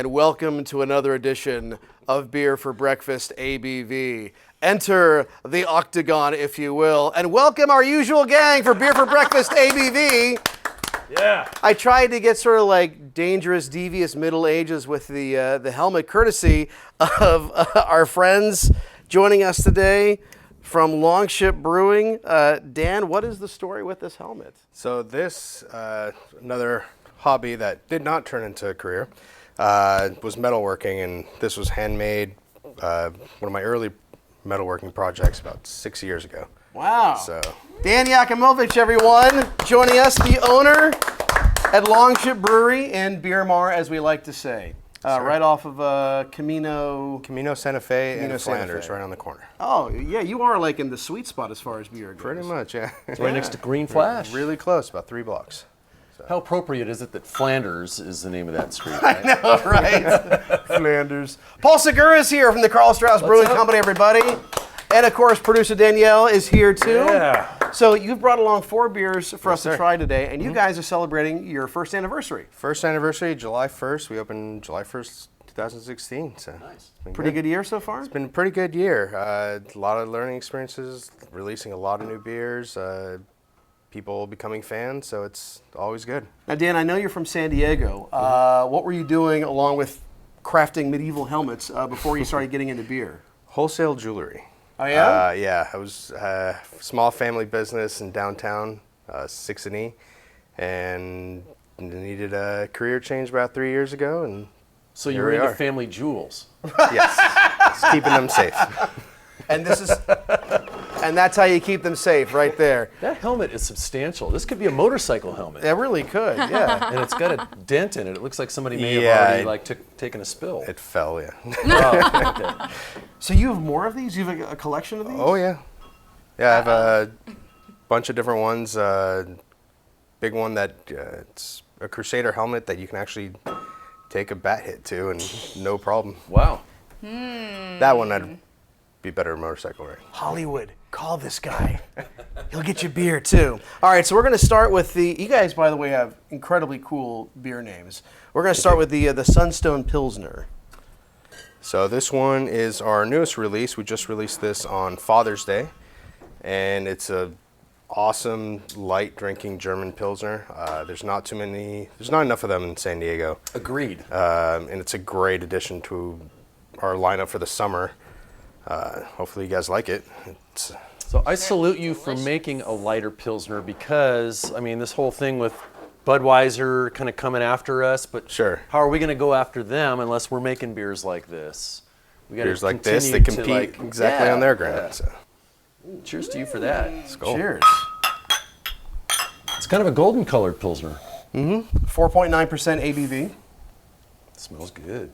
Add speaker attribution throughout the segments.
Speaker 1: and welcome to another edition of Beer for Breakfast ABV. Enter the octagon, if you will, and welcome our usual gang for Beer for Breakfast ABV.
Speaker 2: Yeah.
Speaker 1: I tried to get sort of like dangerous, devious Middle Ages with the helmet, courtesy of our friends joining us today from Longship Brewing. Dan, what is the story with this helmet?
Speaker 3: So this, another hobby that did not turn into a career, was metalworking, and this was handmade, one of my early metalworking projects about 6 years ago.
Speaker 1: Wow.
Speaker 3: So
Speaker 1: Dan Yakimovich, everyone, joining us, the owner at Longship Brewery in Beer Mar, as we like to say. Right off of Camino
Speaker 3: Santa Fe
Speaker 1: Camino
Speaker 3: and
Speaker 1: Santa
Speaker 3: Flanders,
Speaker 1: Fe.
Speaker 3: right on the corner.
Speaker 1: Oh, yeah, you are like in the sweet spot as far as beer goes.
Speaker 3: Pretty much, yeah.
Speaker 2: It's right next to Green Flash.
Speaker 3: Really close, about 3 blocks.
Speaker 2: How appropriate is it that Flanders is the name of that street? Right?
Speaker 1: I know, right? Flanders. Paul Segura is here from the Carl Strauss Brewing Company, everybody. And of course, producer Danielle is here too.
Speaker 2: Yeah.
Speaker 1: So you've brought along 4 beers for us to
Speaker 3: sir.
Speaker 1: try today, and you guys are celebrating your first anniversary.
Speaker 3: First anniversary, July 1st. We opened July 1st, 2016. So
Speaker 2: Nice.
Speaker 3: it's been
Speaker 1: Pretty good year so far?
Speaker 3: It's been a pretty good year. A lot of learning experiences, releasing a lot of new beers, people becoming fans, so it's always good.
Speaker 1: Now, Dan, I know you're from San Diego. What were you doing along with crafting medieval helmets before you started getting into beer?
Speaker 3: Wholesale jewelry.
Speaker 1: Oh, yeah?
Speaker 3: Yeah, I was a small family business in downtown, 6 and E, and needed a career change about 3 years ago, and
Speaker 2: So
Speaker 3: Here
Speaker 2: you're
Speaker 3: we
Speaker 2: into
Speaker 3: are.
Speaker 2: family jewels.
Speaker 3: yes, it's keeping them safe.
Speaker 1: And this is, and that's how you keep them safe, right there.
Speaker 2: That helmet is substantial. This could be a motorcycle helmet.
Speaker 1: It really could, yeah.
Speaker 2: And it's got a dent in it. It looks like somebody may have
Speaker 3: Yeah,
Speaker 2: already taken a spill.
Speaker 3: It fell, yeah.
Speaker 2: Oh, okay.
Speaker 1: So you have more of these? You have a collection of these?
Speaker 3: Oh, yeah. Yeah, I have a bunch of different ones. Big one that it's a Crusader helmet that you can actually take a bat hit to and no problem.
Speaker 2: Wow.
Speaker 3: That one I'd be better at motorcycle riding.
Speaker 1: Hollywood, call this guy. He'll get you beer too. All right, so we're going to start with you guys, by the way, have incredibly cool beer names. We're going to start with the Sunstone Pilsner.
Speaker 3: So this one is our newest release. We just released this on Father's Day, and it's a awesome light drinking German Pilsner. There's not enough of them in San Diego.
Speaker 2: Agreed.
Speaker 3: And it's a great addition to our lineup for the summer. Hopefully you guys like it.
Speaker 2: So I salute you for making a lighter Pilsner because, I mean, this whole thing with Budweiser kind of coming after us, but
Speaker 3: Sure.
Speaker 2: how are we going to go after them unless we're making beers like this? We gotta
Speaker 3: Beers like this, they
Speaker 2: continue to,
Speaker 3: compete exactly on their ground.
Speaker 2: yeah.
Speaker 3: So.
Speaker 2: Cheers to you for that.
Speaker 3: Let's go.
Speaker 1: Cheers.
Speaker 2: It's kind of a golden colored Pilsner.
Speaker 1: 4.9% ABV.
Speaker 2: It smells good.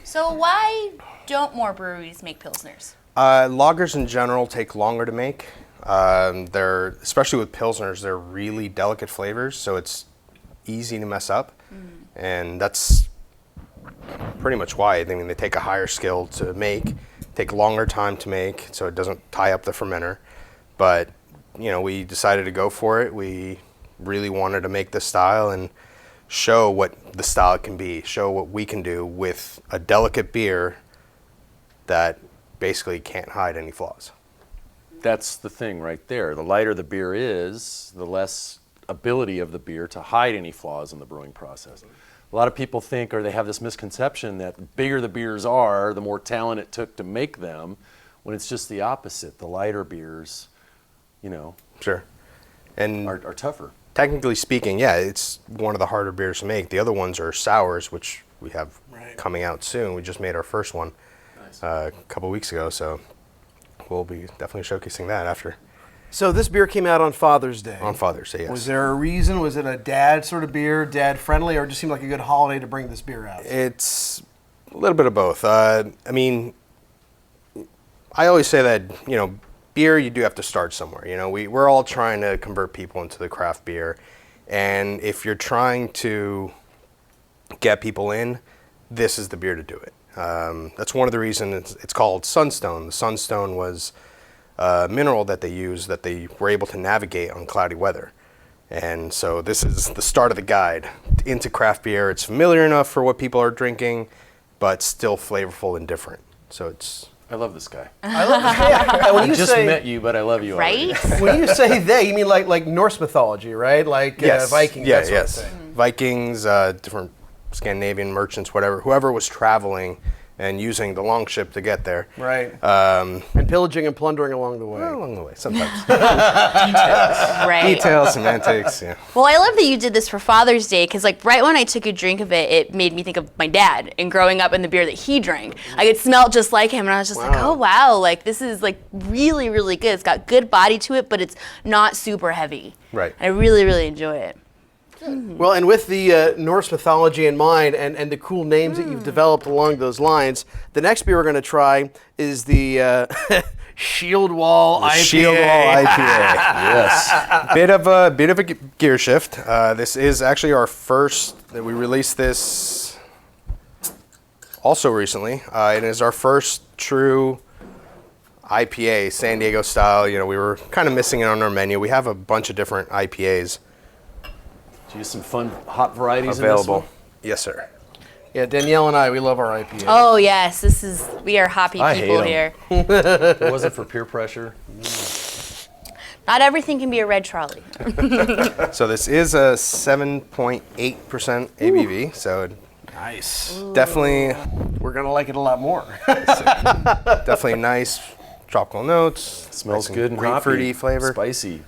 Speaker 4: So why don't more breweries make Pilsners?
Speaker 3: Lagers in general take longer to make. They're, especially with Pilsners, they're really delicate flavors, so it's easy to mess up. And that's pretty much why. I mean, they take a higher skill to make, take longer time to make, so it doesn't tie up the fermenter. But, we decided to go for it. We really wanted to make this style and show what the style can be, show what we can do with a delicate beer that basically can't hide any flaws.
Speaker 2: That's the thing right there. The lighter the beer is, the less ability of the beer to hide any flaws in the brewing process. A lot of people think, or they have this misconception that the bigger the beers are, the more talent it took to make them, when it's just the opposite. The lighter beers,
Speaker 3: Sure. And
Speaker 2: are tougher.
Speaker 3: technically speaking, yeah, it's one of the harder beers to make. The other ones are sours, which we have coming out soon. We just made our first one a couple weeks ago, so we'll be definitely showcasing that after.
Speaker 1: So this beer came out on Father's Day.
Speaker 3: On Father's Day, yes.
Speaker 1: Was there a reason? Was it a dad sort of beer, dad friendly, or it just seemed like a good holiday to bring this beer out?
Speaker 3: It's a little bit of both. I mean, I always say that, beer, you do have to start somewhere. We're all trying to convert people into the craft beer. And if you're trying to get people in, this is the beer to do it. That's one of the reasons it's called Sunstone. The Sunstone was a mineral that they used that they were able to navigate on cloudy weather. And so this is the start of the guide into craft beer. It's familiar enough for what people are drinking, but still flavorful and different. So it's...
Speaker 2: I love this guy.
Speaker 1: I love this. Yeah. When
Speaker 2: I
Speaker 1: you
Speaker 2: just
Speaker 1: say,
Speaker 2: met you, but I love you
Speaker 4: Right?
Speaker 2: already.
Speaker 1: when you say they, you mean like Norse mythology, right? Like Vikings.
Speaker 3: Yeah,
Speaker 1: that sort of
Speaker 3: yes.
Speaker 1: thing.
Speaker 3: Vikings, different Scandinavian merchants, whoever was traveling and using the longship to get there.
Speaker 1: Right. And pillaging and plundering along the way.
Speaker 3: Well, along the way, sometimes.
Speaker 4: Right.
Speaker 3: Details, semantics, yeah.
Speaker 4: Well, I love that you did this for Father's Day because, like, right when I took a drink of it, it made me think of my dad and growing up in the beer that he drank. Like, it smelled just like him, and I was just like, oh, wow, like, this is, like, really, really good. It's got good body to it, but it's not super heavy.
Speaker 3: Right.
Speaker 4: I really, really enjoy it.
Speaker 1: Well, and with the Norse mythology in mind and the cool names that you've developed along those lines, the next beer we're going to try is the Shield Wall IPA.
Speaker 3: Shield Wall IPA.
Speaker 2: Yes.
Speaker 3: Bit of a gear shift. This is actually our first that we released this also recently. It is our first true IPA, San Diego style. You know, we were kind of missing it on our menu. We have a bunch of different IPAs
Speaker 2: Do you use some fun hot varieties
Speaker 3: available.
Speaker 2: in this
Speaker 3: Yes, sir.
Speaker 1: Yeah, Danielle and I, we love our IPA.
Speaker 4: Oh, yes, we are hoppy
Speaker 2: I hate
Speaker 4: people
Speaker 2: 'em.
Speaker 4: here.
Speaker 2: one? If it wasn't for peer pressure.
Speaker 4: Not everything can be a red trolley.
Speaker 3: So this is a 7.8% ABV. So
Speaker 1: Nice.
Speaker 3: definitely
Speaker 1: We're going to like it a lot more.
Speaker 3: definitely nice tropical notes.
Speaker 2: Smells
Speaker 3: nice
Speaker 2: good and
Speaker 3: grapefruity
Speaker 2: hoppy.
Speaker 3: flavor.
Speaker 2: Spicy.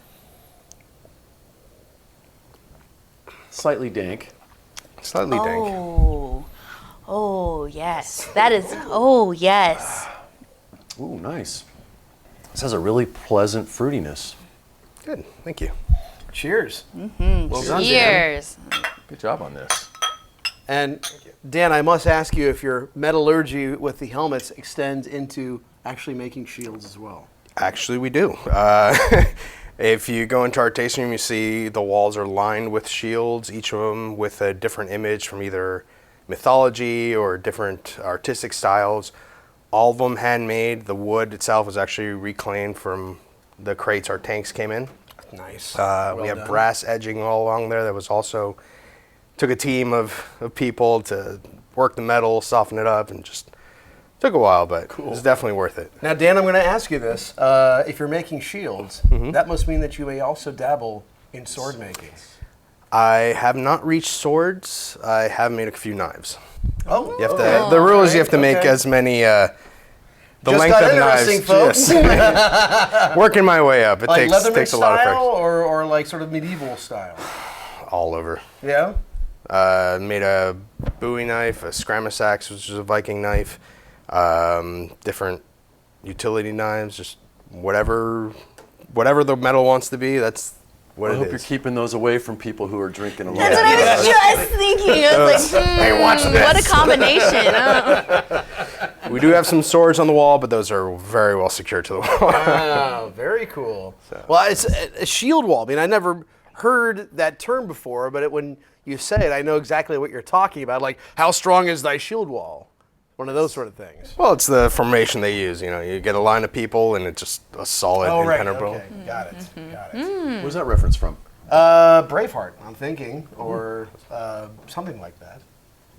Speaker 2: Slightly dank.
Speaker 3: Slightly dank.
Speaker 4: Oh, yes. That is, oh, yes.
Speaker 2: Ooh, nice. This has a really pleasant fruitiness.
Speaker 3: Good. Thank you.
Speaker 1: Cheers. Well done, Dan.
Speaker 4: Cheers.
Speaker 2: Good job on this.
Speaker 1: And Dan, I must ask you if your metallurgy with the helmets extends into actually making shields as well.
Speaker 3: Actually, we do. If you go into our tasting room, you see the walls are lined with shields, each of them with a different image from either mythology or different artistic styles. All of them handmade. The wood itself was actually reclaimed from the crates our tanks came in.
Speaker 1: Nice.
Speaker 3: We have brass edging all along there. That was also, took a team of people to work the metal, soften it up, and just took a while, but it was definitely worth it.
Speaker 1: Now, Dan, I'm going to ask you this. If you're making shields, that must mean that you may also dabble in sword making.
Speaker 3: I have not reached swords. I have made a few knives.
Speaker 1: Oh,
Speaker 3: You have to. The rule is you have to make as many. The
Speaker 1: Just
Speaker 3: length
Speaker 1: got
Speaker 3: of
Speaker 1: interesting,
Speaker 3: knives.
Speaker 1: folks.
Speaker 3: Yes. Working my way up. It
Speaker 1: like Leatherman
Speaker 3: takes a lot of
Speaker 1: style
Speaker 3: practice.
Speaker 1: or like sort of medieval style?
Speaker 3: All over.
Speaker 1: Yeah?
Speaker 3: Made a Bowie knife, a Scramasax, which is a Viking knife. Different utility knives, just whatever the metal wants to be. That's what
Speaker 2: I
Speaker 3: it
Speaker 2: hope you're
Speaker 3: is.
Speaker 2: keeping those away from people who are drinking along.
Speaker 4: That's what I was just thinking. I was like,
Speaker 3: Hey, watch
Speaker 4: what a
Speaker 3: this.
Speaker 4: combination. Oh.
Speaker 3: We do have some swords on the wall, but those are very well secured to the wall.
Speaker 1: Oh, very cool. Well, it's a shield wall. I mean, I never heard that term before, but when you say it, I know exactly what you're talking about. Like, how strong is thy shield wall? One of those sort of things.
Speaker 3: Well, it's the formation they use. You know, you get a line of people, and it's just a solid impenetrable.
Speaker 1: Okay. Got it. Got it.
Speaker 2: Where's that reference from?
Speaker 1: Braveheart, I'm thinking, or something like that.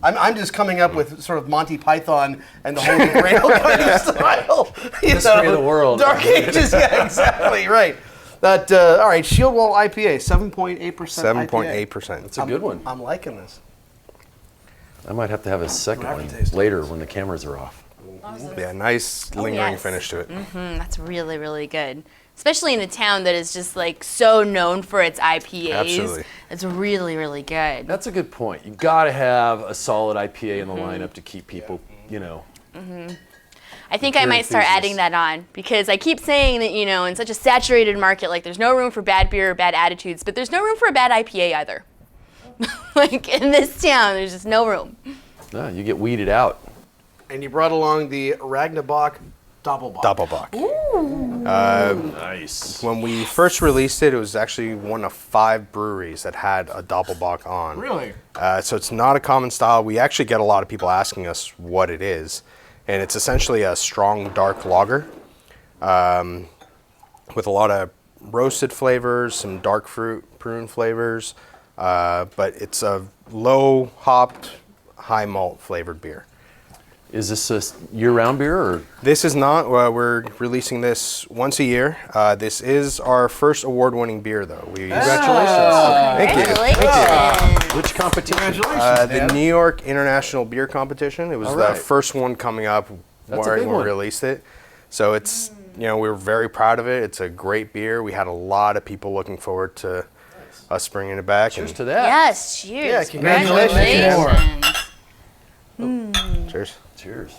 Speaker 1: I'm just coming up with sort of Monty Python and the Holy Grail kind of style.
Speaker 2: History of the world.
Speaker 1: Dark Ages, yeah, exactly, right. But, all right, Shield Wall IPA, 7.8%.
Speaker 3: 7.8%.
Speaker 2: It's a good one.
Speaker 1: I'm liking this.
Speaker 2: I might have to have a second
Speaker 1: have
Speaker 2: one
Speaker 1: to taste it.
Speaker 2: later when the cameras are off.
Speaker 3: Yeah, nice lingering
Speaker 4: yes.
Speaker 3: finish to it.
Speaker 4: That's really, really good. Especially in a town that is just like so known for its IPAs.
Speaker 3: Absolutely.
Speaker 4: It's really, really good.
Speaker 2: That's a good point. You got to have a solid IPA in the lineup to keep people, you know.
Speaker 4: I think I
Speaker 2: Beer
Speaker 4: might start
Speaker 2: enthusiasts.
Speaker 4: adding that on because I keep saying that, you know, in such a saturated market, like there's no room for bad beer or bad attitudes, but there's no room for a bad IPA either. Like in this town, there's just no room.
Speaker 2: No, you get weeded out.
Speaker 1: And you brought along the Ragna Bock Doppelbock.
Speaker 3: Doppelbock.
Speaker 2: Nice.
Speaker 3: When we first released it, it was actually one of 5 breweries that had a Doppelbock on.
Speaker 1: Really?
Speaker 3: So it's not a common style. We actually get a lot of people asking us what it is. And it's essentially a strong, dark lager with a lot of roasted flavors, some dark fruit, prune flavors, but it's a low hopped, high malt flavored beer.
Speaker 2: Is this a year-round beer, or?
Speaker 3: This is not. We're releasing this once a year. This is our first award-winning beer, though.
Speaker 2: Congratulations.
Speaker 3: Thank you.
Speaker 4: Congratulations.
Speaker 2: Which competition?
Speaker 3: The New York International Beer Competition. It was
Speaker 2: All
Speaker 3: the
Speaker 2: right.
Speaker 3: first one coming up
Speaker 2: That's a
Speaker 3: when
Speaker 2: big
Speaker 3: we
Speaker 2: one.
Speaker 3: released it. So it's, we were very proud of it. It's a great beer. We had a lot of people looking forward to us bringing it back.
Speaker 2: Cheers to that.
Speaker 4: Yes, cheers.
Speaker 1: Yeah, congratulations.
Speaker 4: Congratulations.
Speaker 3: Cheers.
Speaker 2: Cheers.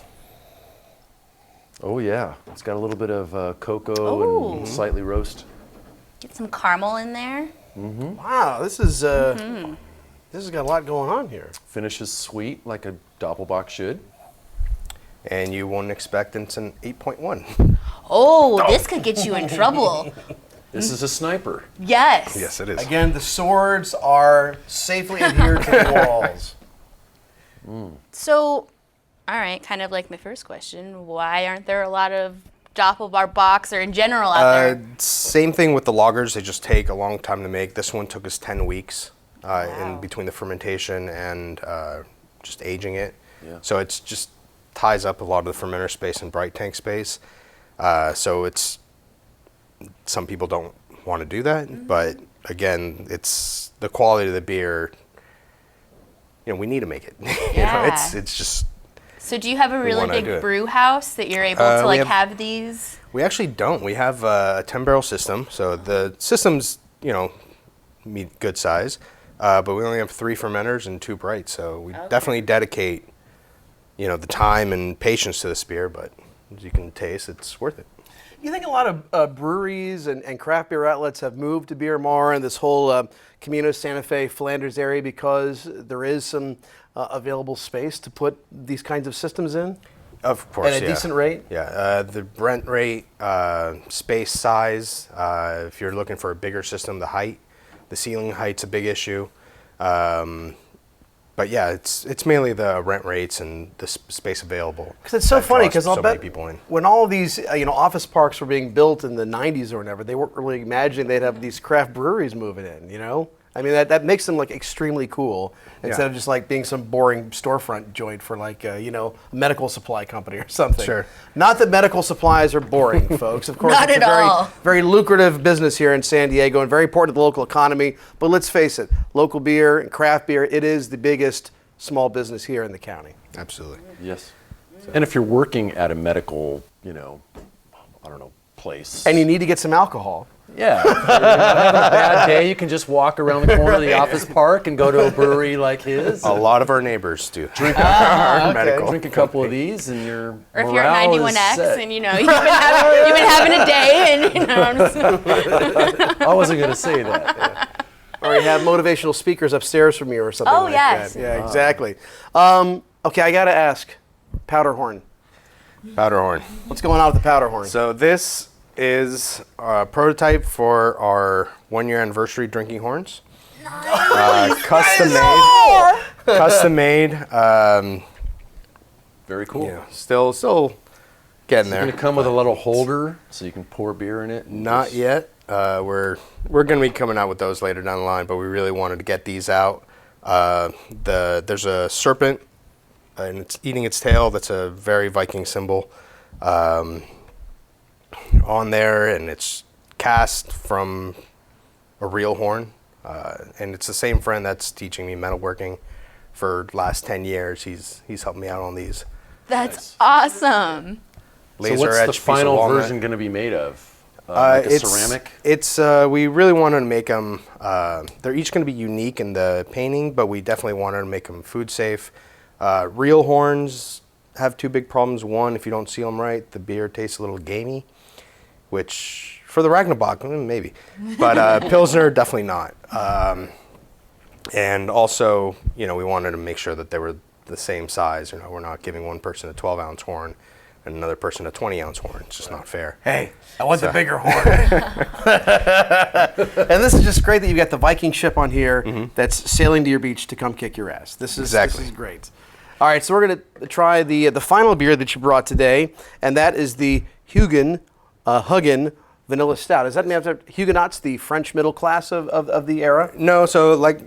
Speaker 2: Oh yeah, it's got a little bit of cocoa
Speaker 4: Ooh.
Speaker 2: and slightly roast.
Speaker 4: Get some caramel in there.
Speaker 1: Wow, this has got a lot going on here.
Speaker 2: Finishes sweet like a Doppelbock should.
Speaker 3: And you won't expect it's an 8.1.
Speaker 4: Oh, this could get you in trouble.
Speaker 2: This is a sniper.
Speaker 4: Yes.
Speaker 3: Yes, it is.
Speaker 1: Again, the swords are safely adhered to the walls.
Speaker 4: So, all right, kind of like my first question, why aren't there a lot of Doppelbocks or in general out there?
Speaker 3: Same thing with the lagers. They just take a long time to make. This one took us 10 weeks in between the fermentation and just aging it.
Speaker 2: Yeah.
Speaker 3: So it's just ties up a lot of the fermenter space and bright tank space. So it's, some people don't want to do that, but again, it's the quality of the beer. We need to make it.
Speaker 4: Yeah.
Speaker 3: It's just.
Speaker 4: So do you have a really
Speaker 3: wanna do
Speaker 4: big
Speaker 3: it.
Speaker 4: brew house that you're able to
Speaker 3: we
Speaker 4: like
Speaker 3: have-
Speaker 4: have these?
Speaker 3: We actually don't. We have a 10-barrel system, so the system's meet good size, but we only have 3 fermenters and 2 brights. So we definitely dedicate, the time and patience to this beer. But as you can taste, it's worth it.
Speaker 1: You think a lot of breweries and craft beer outlets have moved to Beer Mar and this whole Camino, Santa Fe, Flanders area because there is some available space to put these kinds of systems in?
Speaker 3: Of course,
Speaker 1: At a decent rate?
Speaker 3: Yeah, the rent rate, space size. If you're looking for a bigger system, the ceiling height's a big issue. But yeah, it's mainly the rent rates and the space available.
Speaker 1: Because it's so
Speaker 3: that
Speaker 1: funny,
Speaker 3: draws
Speaker 1: because I'll
Speaker 3: so
Speaker 1: bet
Speaker 3: many people in.
Speaker 1: when all of these office parks were being built in the 90s or whatever, they weren't really imagining they'd have these craft breweries moving in, I mean, that makes them look extremely cool instead of just like being some boring storefront joint for like, a medical supply company or something.
Speaker 3: Sure.
Speaker 1: Not that medical supplies are boring, folks. Of course,
Speaker 4: Not
Speaker 1: it's
Speaker 4: at
Speaker 1: a very,
Speaker 4: all.
Speaker 1: very lucrative business here in San Diego and very important to the local economy. But let's face it, local beer and craft beer, it is the biggest small business here in the county.
Speaker 3: Absolutely.
Speaker 2: Yes. And if you're working at a medical, place.
Speaker 1: And you need to get some alcohol.
Speaker 2: Yeah. If you're having a bad day, you can just walk around the corner of the office park and go to a brewery like his.
Speaker 3: A lot of our neighbors do. Drink medical.
Speaker 2: Drink a couple of these, and your
Speaker 4: Or if you're
Speaker 2: morale
Speaker 4: at
Speaker 2: is
Speaker 4: 91X
Speaker 2: set.
Speaker 4: and you've been having a day and I'm just,
Speaker 2: I wasn't going to say that. Yeah.
Speaker 1: Or you have motivational speakers upstairs from you or something
Speaker 4: Oh,
Speaker 1: like
Speaker 4: yes.
Speaker 1: that. Yeah, exactly. Okay, I got to ask, Powderhorn.
Speaker 3: Powderhorn.
Speaker 1: What's going on with the Powderhorn?
Speaker 3: So this is a prototype for our 1-year anniversary drinking horns. Custom made. Custom made.
Speaker 2: Very cool.
Speaker 3: Still getting
Speaker 2: It's going to
Speaker 3: there.
Speaker 2: come with a little holder so you can pour beer in it.
Speaker 3: Not yet. We're going to be coming out with those later down the line, but we really wanted to get these out. There's a serpent, and it's eating its tail. That's a very Viking symbol on there, and it's cast from a real horn. And it's the same friend that's teaching me metalworking for the last 10 years. He's helped me out on these.
Speaker 4: that's awesome.
Speaker 3: Laser
Speaker 2: So what's
Speaker 3: etched
Speaker 2: the
Speaker 3: piece of
Speaker 2: final
Speaker 3: walnut.
Speaker 2: version going to be made of? Like a ceramic?
Speaker 3: It's we really wanted to make them. They're each going to be unique in the painting, but we definitely wanted to make them food safe. Real horns have 2 big problems. One, if you don't seal them right, the beer tastes a little gamey, which for the Ragna Bock, maybe, but Pilsner definitely not. And also, we wanted to make sure that they were the same size. We're not giving one person a 12-ounce horn and another person a 20-ounce horn. It's just not fair.
Speaker 1: Hey, I want the bigger horn. And this is just great that you've got the Viking ship on here that's sailing to your beach to come kick your ass. This is great. All right, so we're going to try the final beer that you brought today, and that is the Hogan vanilla stout. Does that mean after Huguenots, the French middle class of the era?
Speaker 3: No, so like,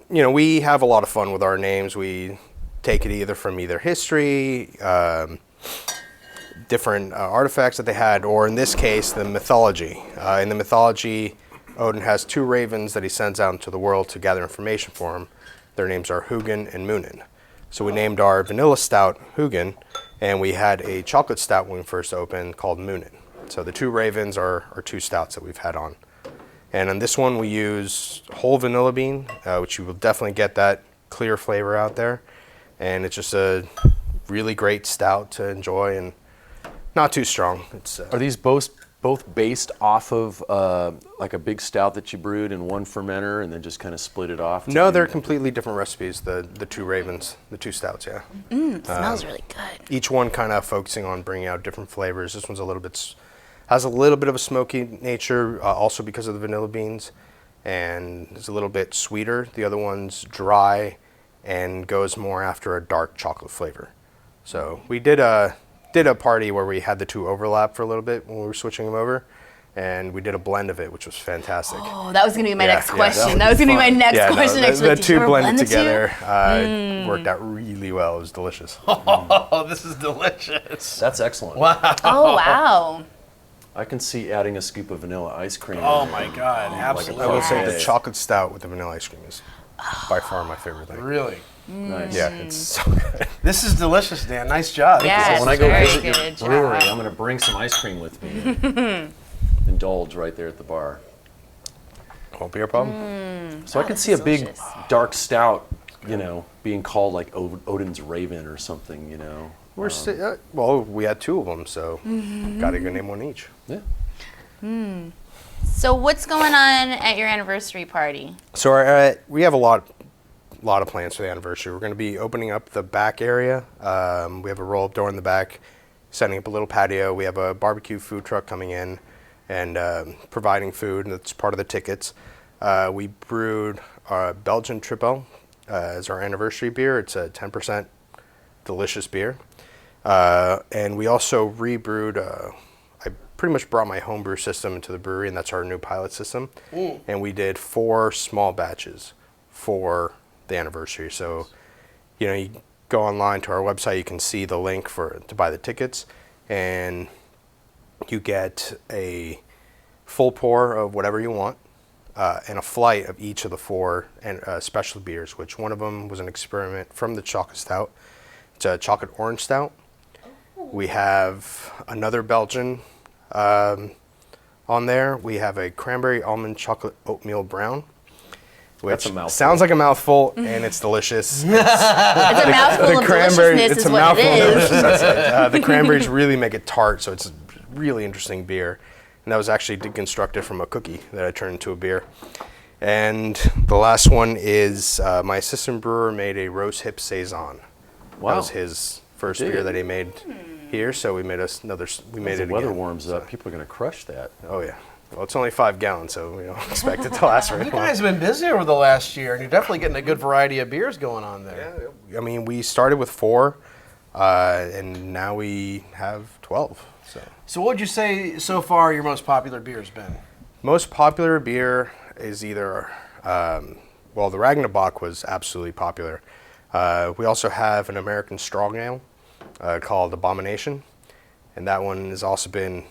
Speaker 3: we have a lot of fun with our names. We take it either from history, different artifacts that they had, or in this case, the mythology. In the mythology, Odin has 2 ravens that he sends out into the world to gather information for him. Their names are Hogan and Munin. So we named our vanilla stout Hogan, and we had a chocolate stout when we first opened called Munin. So the 2 ravens are 2 stouts that we've had on. And on this one, we use whole vanilla bean, which you will definitely get that clear flavor out there. And it's just a really great stout to enjoy and not too strong.
Speaker 2: Are these both based off of like a big stout that you brewed in one fermenter and then just kind of split it off?
Speaker 3: No, they're completely different recipes, the 2 ravens, the 2 stouts, yeah.
Speaker 4: It smells really good.
Speaker 3: Each one kind of focusing on bringing out different flavors. This one's has a little bit of a smoky nature, also because of the vanilla beans, and it's a little bit sweeter. The other one's dry and goes more after a dark chocolate flavor. So we did a party where we had the 2 overlap for a little bit when we were switching them over, and we did a blend of it, which was fantastic.
Speaker 4: Oh, that was going to be my next question.
Speaker 3: That
Speaker 4: was going to be my next question.
Speaker 3: The 2
Speaker 4: blend
Speaker 3: blended
Speaker 4: the 2?
Speaker 3: together worked out really well. It was delicious.
Speaker 1: Oh, this is delicious.
Speaker 2: That's excellent.
Speaker 1: Wow.
Speaker 4: Oh, wow.
Speaker 2: I can see adding a scoop of vanilla ice cream.
Speaker 1: Oh my God, absolutely.
Speaker 3: I will say the chocolate stout with the vanilla ice cream is by far my favorite thing.
Speaker 1: Really?
Speaker 2: Nice.
Speaker 3: Yeah, it's so good.
Speaker 1: This is delicious, Dan. Nice job.
Speaker 4: Yeah.
Speaker 2: So when I go
Speaker 4: Very
Speaker 2: visit your
Speaker 4: good job.
Speaker 2: brewery, I'm going to bring some ice cream with me and indulge right there at the bar.
Speaker 3: Won't be a problem.
Speaker 2: So I can
Speaker 4: this
Speaker 2: see a
Speaker 4: is
Speaker 2: big
Speaker 4: delicious.
Speaker 2: dark stout, being called like Odin's Raven or something,
Speaker 3: Well, we had 2 of them, so got to go name one each.
Speaker 2: Yeah.
Speaker 4: So what's going on at your anniversary party?
Speaker 3: So we have a lot of plans for the anniversary. We're going to be opening up the back area. We have a roll-up door in the back, setting up a little patio. We have a barbecue food truck coming in and providing food, and that's part of the tickets. We brewed our Belgian Triple as our anniversary beer. It's a 10% delicious beer. And we also rebrewed, I pretty much brought my homebrew system into the brewery, and that's our new pilot system. And we did 4 small batches for the anniversary. So, you go online to our website, you can see the link to buy the tickets, and you get a full pour of whatever you want, and a flight of each of the 4 special beers, which one of them was an experiment from the chocolate stout. It's a chocolate orange stout. We have another Belgian on there. We have a cranberry almond chocolate oatmeal brown, which
Speaker 2: That's a mouthful.
Speaker 3: sounds like a mouthful, and it's delicious.
Speaker 4: It's a mouthful of deliciousness
Speaker 3: it's
Speaker 4: is
Speaker 3: a
Speaker 4: what
Speaker 3: mouthful
Speaker 4: it
Speaker 3: of
Speaker 4: is.
Speaker 3: delicious, that's it. The cranberries really make it tart, so it's a really interesting beer. And that was actually deconstructed from a cookie that I turned into a beer. And the last one is my assistant brewer made a rose hip saison.
Speaker 2: Wow.
Speaker 3: That was his first beer that he made here, so we made another. We made
Speaker 2: As
Speaker 3: it
Speaker 2: the weather
Speaker 3: again.
Speaker 2: warms up, people are going to crush that.
Speaker 3: Oh yeah. Well, it's only 5 gallons, so we don't expect it to last very
Speaker 1: You
Speaker 3: long.
Speaker 1: guys have been busy over the last year, and you're definitely getting a good variety of beers going on there.
Speaker 3: I mean, we started with 4, and now we have 12.
Speaker 1: So what would you say so far your most popular beer has been?
Speaker 3: Most popular beer is either, the Ragna Bock was absolutely popular. We also have an American strong ale called Abomination, and that one has also been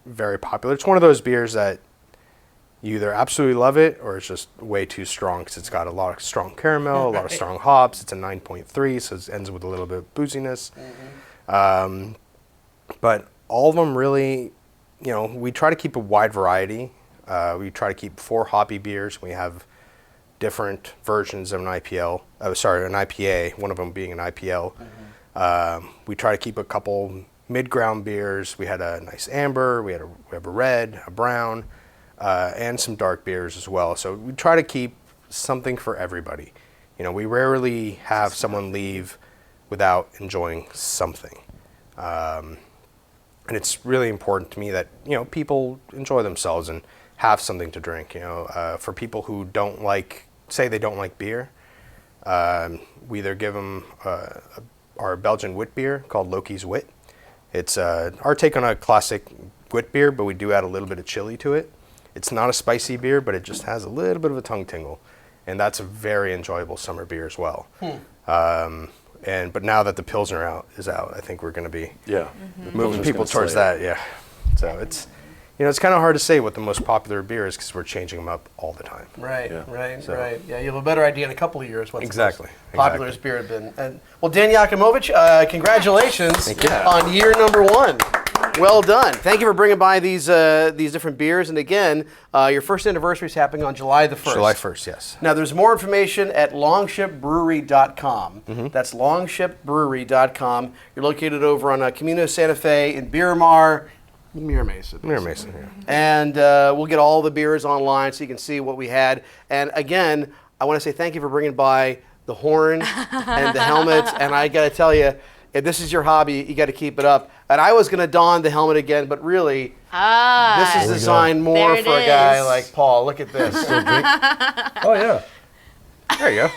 Speaker 3: very popular. It's one of those beers that you either absolutely love it or it's just way too strong because it's got a lot of strong caramel, a lot of strong hops. It's a 9.3, so it ends with a little bit of booziness. But all of them really, we try to keep a wide variety. We try to keep 4 hoppy beers. We have different versions of an IPA, one of them being an IPL. We try to keep a couple mid-ground beers. We had a nice amber, we have a red, a brown, and some dark beers as well. So we try to keep something for everybody. We rarely have someone leave without enjoying something. And it's really important to me that, people enjoy themselves and have something to drink. For people who say they don't like beer, we either give them our Belgian wit beer called Loki's Wit, It's our take on a classic wit beer, but we do add a little bit of chili to it. It's not a spicy beer, but it just has a little bit of a tongue tingle, and that's a very enjoyable summer beer as well. But now that the Pilsner is out, I think we're going to be moving people towards that. Yeah. So it's kind of hard to say what the most popular beer is because we're changing them up all the time.
Speaker 1: Right. Yeah, you have a better idea in a couple of years what
Speaker 3: Exactly.
Speaker 1: the most popular beer has been. And, well, Dan Yakimovich, congratulations
Speaker 3: Thank you.
Speaker 1: on year number 1. Well done. Thank you for bringing by these different beers. And again, your first anniversary is happening on July the 1st.
Speaker 3: July 1st, yes.
Speaker 1: Now, there's more information at longshipbrewery.com. That's longshipbrewery.com. You're located over on Camino Santa Fe in Miramar, Mason.
Speaker 3: Yeah.
Speaker 1: And we'll get all the beers online so you can see what we had. And again, I want to say thank you for bringing by the horn and the helmet. And I got to tell you, if this is your hobby, you got to keep it up. And I was going to don the helmet again, but really, this is designed more for a guy like Paul. Look at this.
Speaker 5: Oh, yeah.
Speaker 3: There you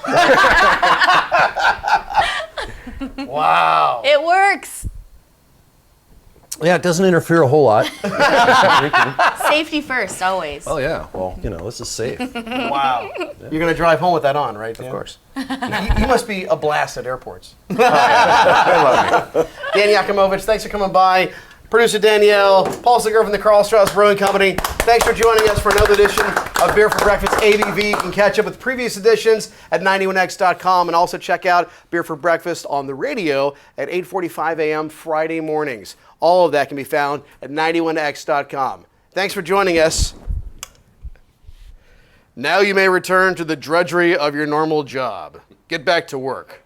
Speaker 3: go.
Speaker 1: Wow.
Speaker 4: It works.
Speaker 5: Yeah, it doesn't interfere a whole lot.
Speaker 4: Safety first, always.
Speaker 5: Oh, yeah. Well, this is safe.
Speaker 1: Wow. You're going to drive home with that on, right, Dan?
Speaker 3: Of course.
Speaker 1: You must be a blast at airports.
Speaker 3: I love you.
Speaker 1: Dan Yakimovich, thanks for coming by. Producer Danielle, Paul Seger from the Carl Strauss Brewing Company. Thanks for joining us for another edition of Beer for Breakfast ABV. You can catch up with previous editions at 91x.com and also check out Beer for Breakfast on the radio at 8:45 a.m. Friday mornings. All of that can be found at 91x.com. Thanks for joining us. Now you may return to the drudgery of your normal job. Get back to work.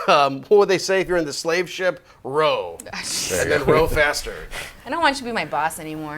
Speaker 1: What would they say if you're in the slave ship? Row. And then row faster.
Speaker 4: I don't want you to be my boss anymore.